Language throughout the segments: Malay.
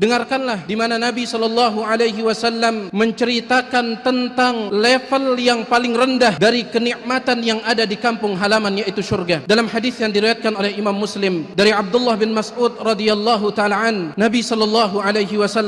Dengarkanlah di mana Nabi SAW menceritakan tentang level yang paling rendah dari kenikmatan yang ada di kampung halaman, yaitu surga. Dalam hadis yang diriwayatkan oleh Imam Muslim dari Abdullah bin Mas'ud radhiyallahu taala an, Nabi SAW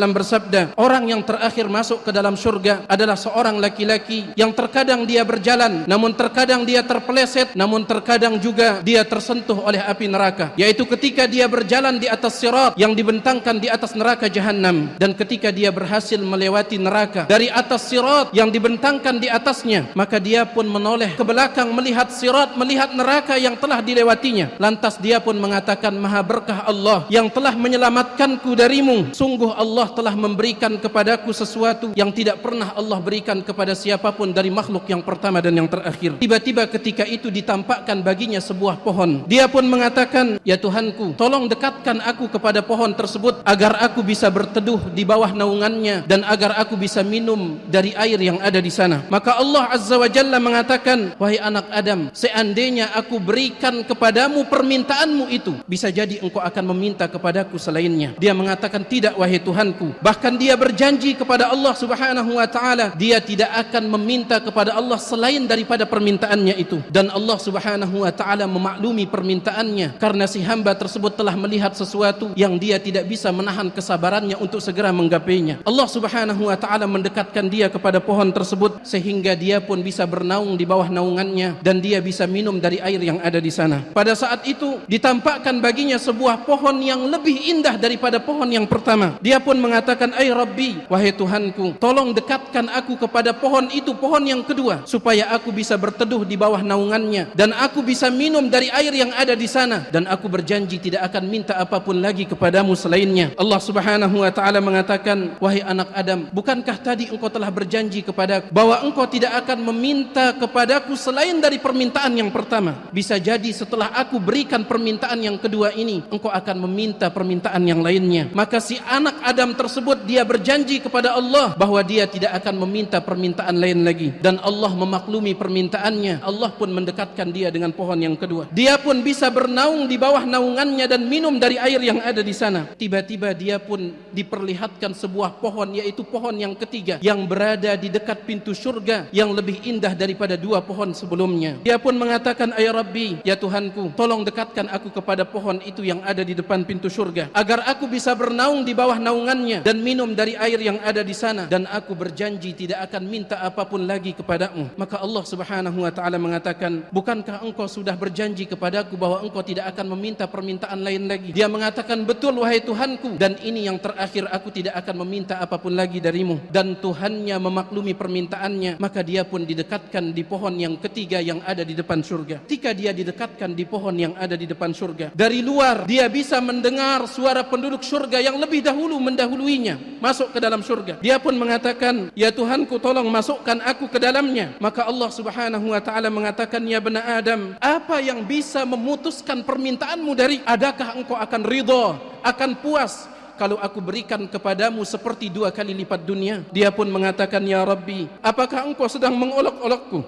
bersabda, orang yang terakhir masuk ke dalam surga adalah seorang laki-laki yang terkadang dia berjalan, namun terkadang dia terpeleset, namun terkadang juga dia tersentuh oleh api neraka, yaitu ketika dia berjalan di atas sirat yang dibentangkan di atas neraka Jahannam, dan ketika dia berhasil melewati neraka dari atas sirat yang dibentangkan di atasnya, maka dia pun menoleh ke belakang melihat sirat, melihat neraka yang telah dilewatinya. Lantas dia pun mengatakan, maha berkah Allah yang telah menyelamatkanku darimu. Sungguh Allah telah memberikan kepadaku sesuatu yang tidak pernah Allah berikan kepada siapapun dari makhluk yang pertama dan yang terakhir. Tiba-tiba ketika itu ditampakkan baginya sebuah pohon. Dia pun mengatakan, ya Tuhanku, tolong dekatkan aku kepada pohon tersebut agar aku bisa berteduh di bawah naungannya dan agar aku bisa minum dari air yang ada di sana. Maka Allah Azza wa Jalla mengatakan, wahai anak Adam, seandainya aku berikan kepadamu permintaanmu itu, bisa jadi engkau akan meminta kepadaku selainnya. Dia mengatakan, tidak wahai Tuhanku. Bahkan dia berjanji kepada Allah Subhanahu wa taala, dia tidak akan meminta kepada Allah selain daripada permintaannya itu. Dan Allah Subhanahu wa taala memaklumi permintaannya karena si hamba tersebut telah melihat sesuatu yang dia tidak bisa menahan kesabarannya untuk segera menggapainya. Allah Subhanahu wa taala mendekatkan dia kepada pohon tersebut sehingga dia pun bisa bernaung di bawah naungannya dan dia bisa minum dari air yang ada di sana. Pada saat itu ditampakkan baginya sebuah pohon yang lebih indah daripada pohon yang pertama. Dia pun mengatakan, ay Rabbi, wahai Tuhanku, tolong dekatkan aku kepada pohon itu, pohon yang kedua, supaya aku bisa berteduh di bawah naungannya dan aku bisa minum dari air yang ada di sana, dan aku berjanji tidak akan minta apapun lagi kepadamu selainnya. Allah Subhanahu wa taala mengatakan, wahai anak Adam, bukankah tadi engkau telah berjanji kepadaku bahwa engkau tidak akan meminta kepadaku selain dari permintaan yang pertama? Bisa jadi setelah aku berikan permintaan yang kedua ini, engkau akan meminta permintaan yang lainnya. Maka si anak Adam tersebut dia berjanji kepada Allah bahwa dia tidak akan meminta permintaan lain lagi, dan Allah memaklumi permintaannya. Allah pun mendekatkan dia dengan pohon yang kedua. Dia pun bisa bernaung di bawah naungannya dan minum dari air yang ada di sana. Tiba-tiba dia pun diperlihatkan sebuah pohon, yaitu pohon yang ketiga yang berada di dekat pintu surga yang lebih indah daripada dua pohon sebelumnya. Dia pun mengatakan, ay Rabbi, ya Tuhanku, tolong dekatkan aku kepada pohon itu yang ada di depan pintu surga agar aku bisa bernaung di bawah naungannya dan minum dari air yang ada di sana, dan aku berjanji tidak akan minta apapun lagi kepadamu. Maka Allah Subhanahu wa taala mengatakan, bukankah engkau sudah berjanji kepadaku bahwa engkau tidak akan meminta permintaan lain lagi? Dia mengatakan, betul wahai Tuhanku, dan ini yang terakhir, aku tidak akan meminta apapun lagi darimu. Dan Tuhannya memaklumi permintaannya, maka dia pun didekatkan di pohon yang ketiga yang ada di depan surga. Ketika dia didekatkan di pohon yang ada di depan surga, dari luar dia bisa mendengar suara penduduk surga yang lebih dahulu mendahuluinya masuk ke dalam surga. Dia pun mengatakan, ya Tuhanku, tolong masukkan aku ke dalamnya. Maka Allah Subhanahu wa taala mengatakan, ya bani Adam, apa yang bisa memutuskan permintaanmu dari? Adakah engkau akan ridha, akan puas kalau aku berikan kepadamu seperti 2 kali lipat dunia? Dia pun mengatakan, ya Rabbi, apakah engkau sedang mengolok-olokku?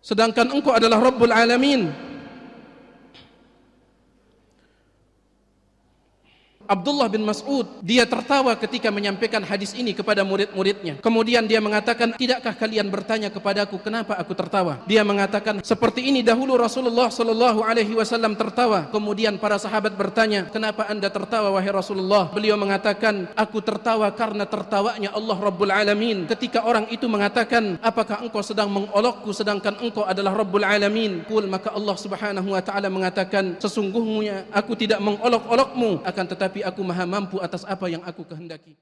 Sedangkan engkau adalah Rabbul Alamin. Abdullah bin Mas'ud, dia tertawa ketika menyampaikan hadis ini kepada murid-muridnya. Kemudian dia mengatakan, tidakkah kalian bertanya kepadaku kenapa aku tertawa? Dia mengatakan, seperti ini dahulu Rasulullah sallallahu alaihi wasallam tertawa. Kemudian para sahabat bertanya, kenapa anda tertawa wahai Rasulullah? Beliau mengatakan, aku tertawa karena tertawanya Allah Rabbul Alamin ketika orang itu mengatakan, apakah engkau sedang mengolokku sedangkan engkau adalah Rabbul Alamin? Maka Allah Subhanahu wa taala mengatakan, sesungguhnya aku tidak mengolok-olokmu, akan tetapi aku maha mampu atas apa yang aku kehendaki.